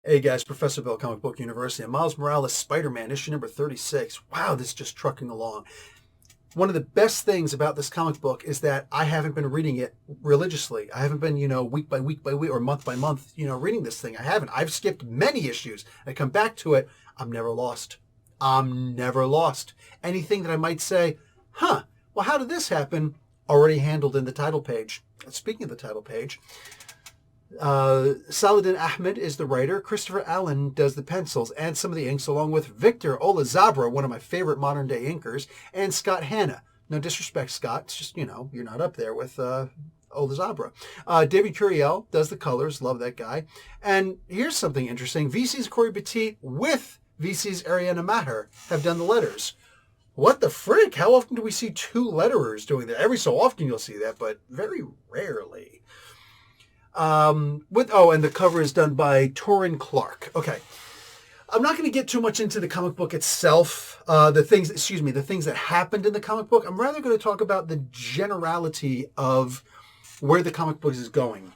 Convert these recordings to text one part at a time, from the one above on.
Hey guys, Professor Bill, Comic Book University, and Miles Morales, Spider-Man, issue number 36. Wow, this is just trucking along. One of the best things about this comic book is that I haven't been reading it religiously. I haven't been, week by week by week or month by month, reading this thing. I haven't. I've skipped many issues. I come back to it. I'm never lost. I'm never lost. Anything that I might say, well, how did this happen? Already handled in the title page. Speaking of the title page, Saladin Ahmed is the writer. Christopher Allen does the pencils and some of the inks, along with Victor Olazabra, one of my favorite modern day inkers, and Scott Hanna. No disrespect, Scott. It's just, you're not up there with Olazabra. David Curiel does the colors. Love that guy. And here's something interesting. VC's Corey Petit with VC's Ariana Maher have done the letters. What the frick? How often do we see two letterers doing that? Every so often you'll see that, but very rarely. And the cover is done by Torin Clark. Okay. I'm not going to get too much into the comic book itself, the things that happened in the comic book. I'm rather going to talk about the generality of where the comic book is going.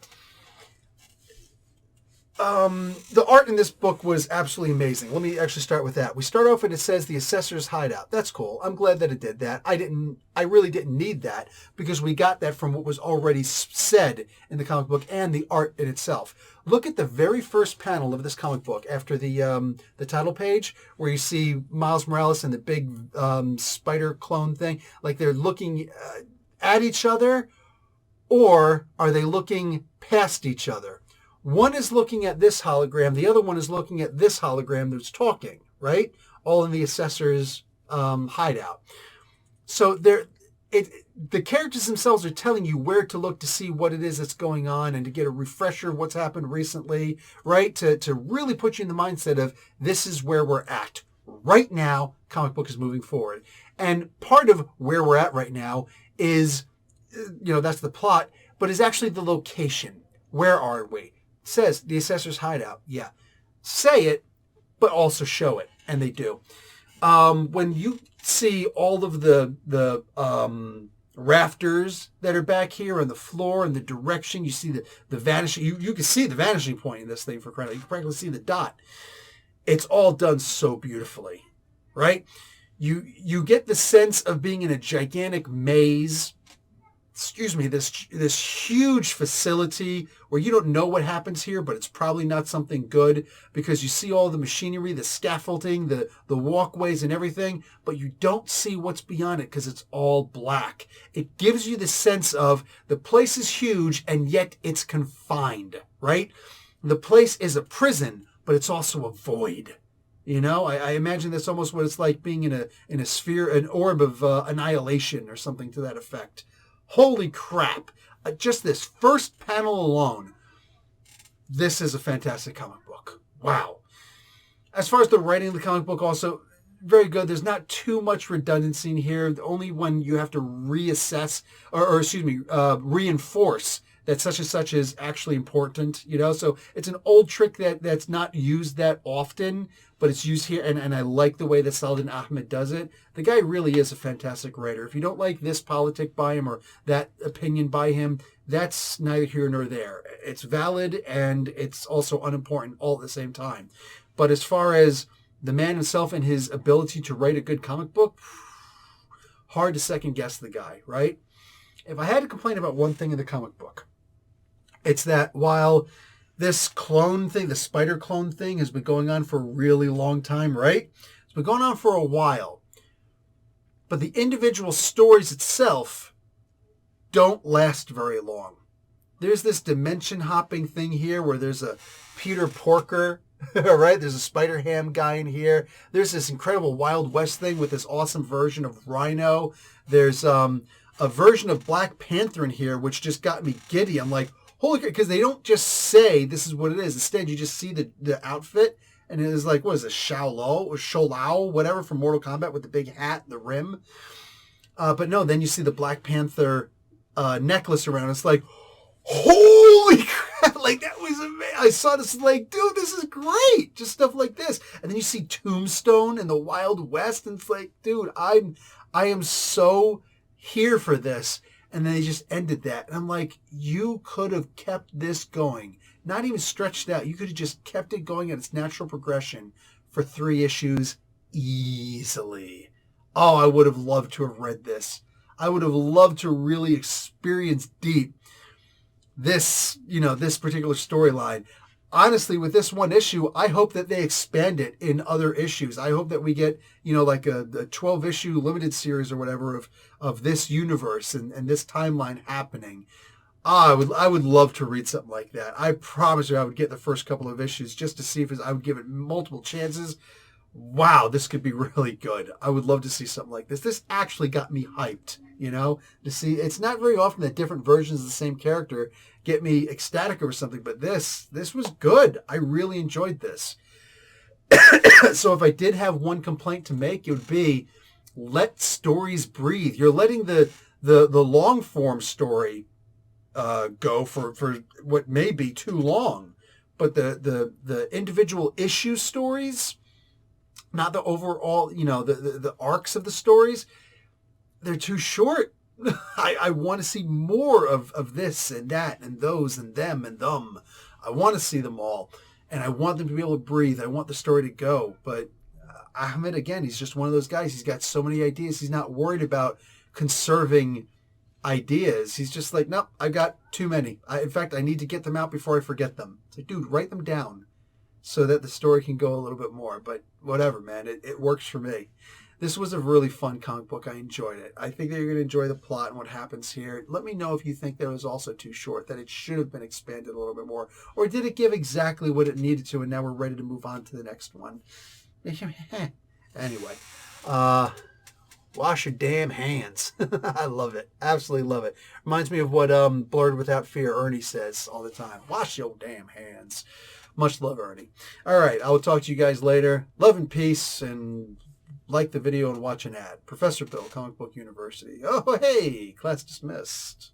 The art in this book was absolutely amazing. Let me actually start with that. We start off and it says the Assessor's Hideout. That's cool. I'm glad that it did that. I really didn't need that because we got that from what was already said in the comic book and the art in itself. Look at the very first panel of this comic book after the title page where you see Miles Morales and the big spider clone thing. Like they're looking at each other, or are they looking past each other? One is looking at this hologram. The other one is looking at this hologram that's talking, right? All in the Assessor's hideout. So the characters themselves are telling you where to look to see what it is that's going on and to get a refresher of what's happened recently, right? To really put you in the mindset of this is where we're at. Right now, comic book is moving forward. And part of where we're at right now is, that's the plot, but is actually the location. Where are we? Says the Assessor's Hideout. Yeah. Say it, but also show it. And they do. When you see all of the rafters that are back here on the floor and the direction, you see the vanishing, you can see the vanishing point in this thing for crying out. You can practically see the dot. It's all done so beautifully, right? You get the sense of being in a gigantic maze. This huge facility where you don't know what happens here, but it's probably not something good because you see all the machinery, the scaffolding, the walkways and everything, but you don't see what's beyond it because it's all black. It gives you the sense of the place is huge and yet it's confined, right? The place is a prison, but it's also a void. I imagine that's almost what it's like being in a sphere, an orb of annihilation or something to that effect. Holy crap. Just this first panel alone, this is a fantastic comic book. Wow. As far as the writing of the comic book, also very good. There's not too much redundancy in here. Only when you have to reassess reinforce that such and such is actually important, So it's an old trick that's not used that often, but it's used here, and I like the way that Saladin Ahmed does it. The guy really is a fantastic writer. If you don't like this politic by him or that opinion by him, that's neither here nor there. It's valid, and it's also unimportant all at the same time. But as far as the man himself and his ability to write a good comic book, hard to second guess the guy, right? If I had to complain about one thing in the comic book, it's that while this clone thing, the spider clone thing, has been going on for a really long time, right? It's been going on for a while. But the individual stories itself don't last very long. There's this dimension hopping thing here where there's a Peter Porker, right? There's a Spider Ham guy in here. There's this incredible Wild West thing with this awesome version of Rhino. There's a version of Black Panther in here, which just got me giddy. I'm like, holy crap, because they don't just say this is what it is. Instead, you just see the outfit, and it is like, what is it, Shou-Lao, whatever, from Mortal Kombat with the big hat, the rim. But no, then you see the Black Panther necklace around. It's like, holy crap, like that was amazing. I saw this like, dude, this is great. Just stuff like this. And then you see Tombstone in the Wild West, and it's like, dude, I am so here for this. And then they just ended that. And I'm like, you could have kept this going. Not even stretched out. You could have just kept it going at its natural progression for 3 issues easily. Oh, I would have loved to have read this. I would have loved to really experience deep this, this particular storyline. Honestly, with this one issue, I hope that they expand it in other issues. I hope that we get, like a 12-issue limited series or whatever of this universe and this timeline happening. I would love to read something like that. I promise you I would get the first couple of issues just to see if I would give it multiple chances. Wow, this could be really good. I would love to see something like this. This actually got me hyped, to see. It's not very often that different versions of the same character get me ecstatic over something, but this was good. I really enjoyed this. So if I did have one complaint to make, it would be let stories breathe. You're letting the long form story go for what may be too long, but the individual issue stories, not the overall, the arcs of the stories, they're too short. I want to see more of this and that and those and them and them. I want to see them all. And I want them to be able to breathe. I want the story to go. But Ahmed, again, he's just one of those guys. He's got so many ideas. He's not worried about conserving ideas. He's just like, nope, I've got too many. In fact, I need to get them out before I forget them. It's like, dude, write them down so that the story can go a little bit more. But whatever, man. It works for me. This was a really fun comic book. I enjoyed it. I think that you're going to enjoy the plot and what happens here. Let me know if you think that it was also too short, that it should have been expanded a little bit more. Or did it give exactly what it needed to, and now we're ready to move on to the next one? Anyway, wash your damn hands. I love it. Absolutely love it. Reminds me of what Blurred Without Fear Ernie says all the time. Wash your damn hands. Much love, Ernie. All right, I will talk to you guys later. Love and peace, and like the video and watch an ad. Professor Bill, Comic Book University. Oh, hey, class dismissed.